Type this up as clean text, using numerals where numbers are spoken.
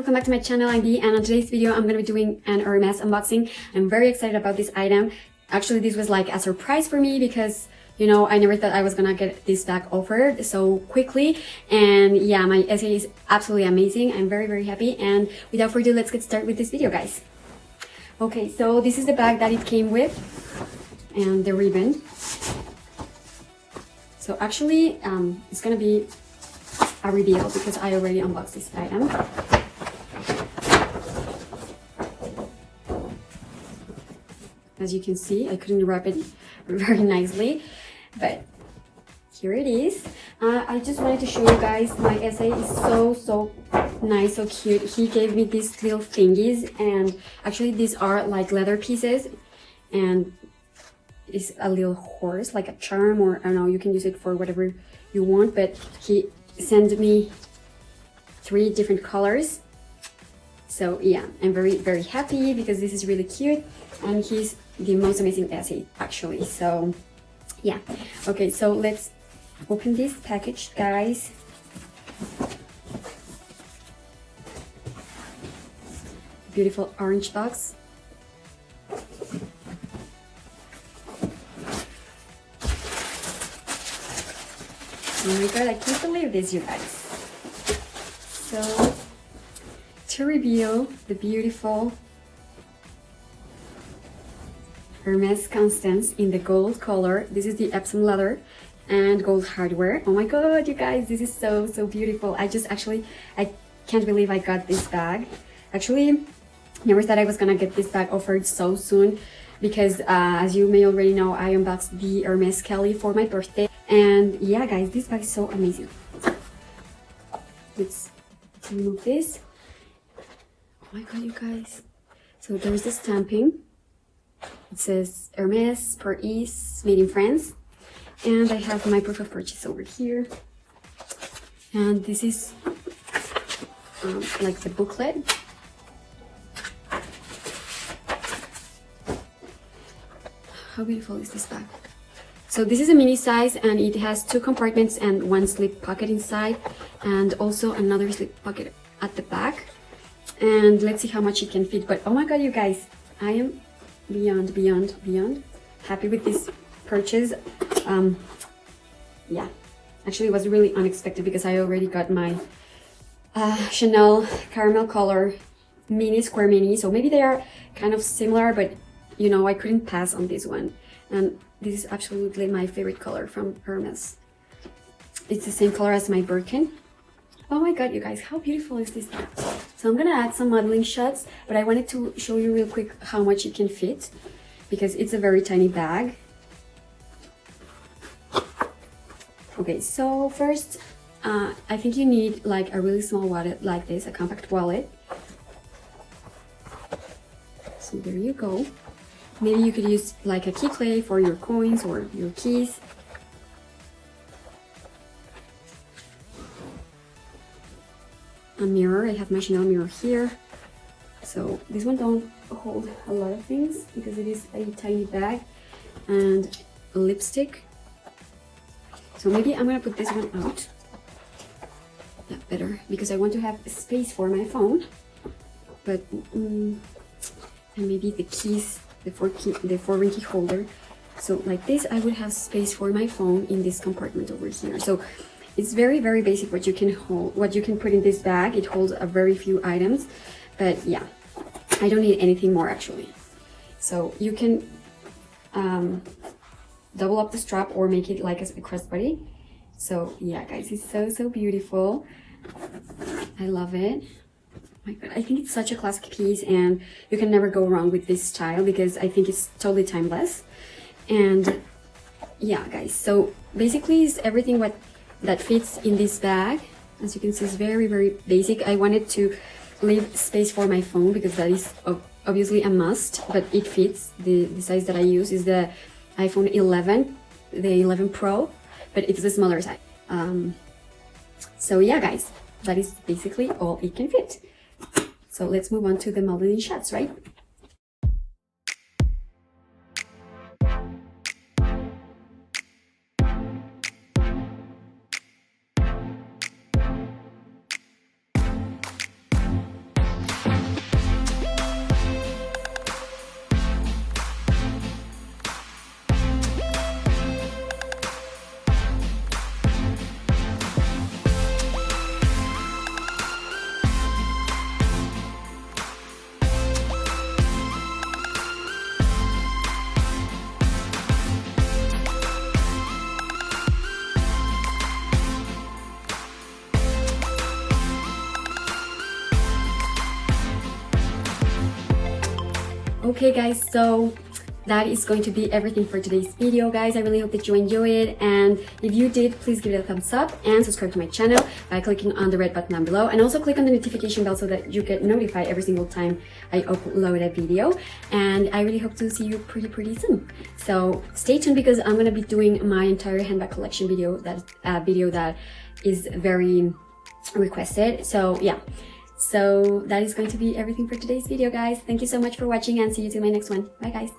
welcome back to my channel. I'm Dee, and on today's video I'm going to be doing an Hermès unboxing. I'm very excited about this item. Actually, this was like a surprise for me because, you know, I never thought I was gonna get this bag offered so quickly. And yeah, my essay is absolutely amazing. I'm very happy, and without further ado, let's get started with this video, guys. Okay, so this is the bag that it came with and the ribbon. So actually it's gonna be a reveal because I already unboxed this item. As you can see, I couldn't wrap it very nicely, but here it is. I just wanted to show you guys, my essay is so nice, so cute. He gave me these little thingies, and actually these are like leather pieces, and it's a little horse, like a charm, or I don't know, you can use it for whatever you want, but he sent me 3 different colors. So yeah, I'm very happy because this is really cute, and he's the most amazing essay actually. So yeah, okay, so let's open this package, guys. Beautiful orange box. Oh my god, I can't believe this, you guys. So to reveal the beautiful Hermès Constance in the gold color. This is the Epsom leather and gold hardware. Oh my god, you guys, this is so beautiful. I can't believe I got this bag. Actually, never thought I was gonna get this bag offered so soon because as you may already know, I unboxed the Hermès Kelly for my birthday. And yeah, guys, this bag is so amazing. Let's remove this. Oh my god, you guys. So there's the stamping. It says Hermès, Paris, made in France. And I have my proof of purchase over here. And this is like the booklet. How beautiful is this bag? So this is a mini size, and it has 2 compartments and 1 slip pocket inside, and also another slip pocket at the back. And let's see how much it can fit. But oh my god, you guys, I am beyond happy with this purchase. Yeah, actually it was really unexpected because I already got my Chanel caramel color square mini, so maybe they are kind of similar, but you know, I couldn't pass on this one. And this is absolutely my favorite color from Hermès. It's the same color as my Birkin. Oh my god, you guys, how beautiful is this bag? So I'm gonna add some modeling shots, but I wanted to show you real quick how much it can fit because it's a very tiny bag. Okay, so first, I think you need like a really small wallet like this, a compact wallet. So there you go. Maybe you could use like a key clay for your coins or your keys. A mirror, I have my Chanel mirror here. So this one don't hold a lot of things because it is a tiny bag. And lipstick. So maybe I'm gonna put this one out. Yeah, better, because I want to have space for my phone. But and maybe the keys, the 4-ring key holder. So like this, I would have space for my phone in this compartment over here. So it's very basic what you can hold, what you can put in this bag. It holds a very few items, but yeah, I don't need anything more actually. So you can double up the strap or make it like a crossbody. So yeah, guys, it's so beautiful. I love it. Oh my god, I think it's such a classic piece, and you can never go wrong with this style because I think it's totally timeless. And yeah, guys, so basically it's everything that fits in this bag. As you can see, it's very basic. I wanted to leave space for my phone because that is obviously a must, but it fits. The size that I use is the iPhone 11, the 11 Pro, but it's the smaller size. So yeah, guys, that is basically all it can fit. So let's move on to the modeling shots, right? Okay guys, so that is going to be everything for today's video, guys. I really hope that you enjoy it, and if you did, please give it a thumbs up and subscribe to my channel by clicking on the red button down below, and also click on the notification bell so that you get notified every single time I upload a video. And I really hope to see you pretty soon. So stay tuned, because I'm gonna be doing my entire handbag collection video, that is very requested. So yeah, so that is going to be everything for today's video, guys. Thank you so much for watching, and see you to my next one. Bye guys.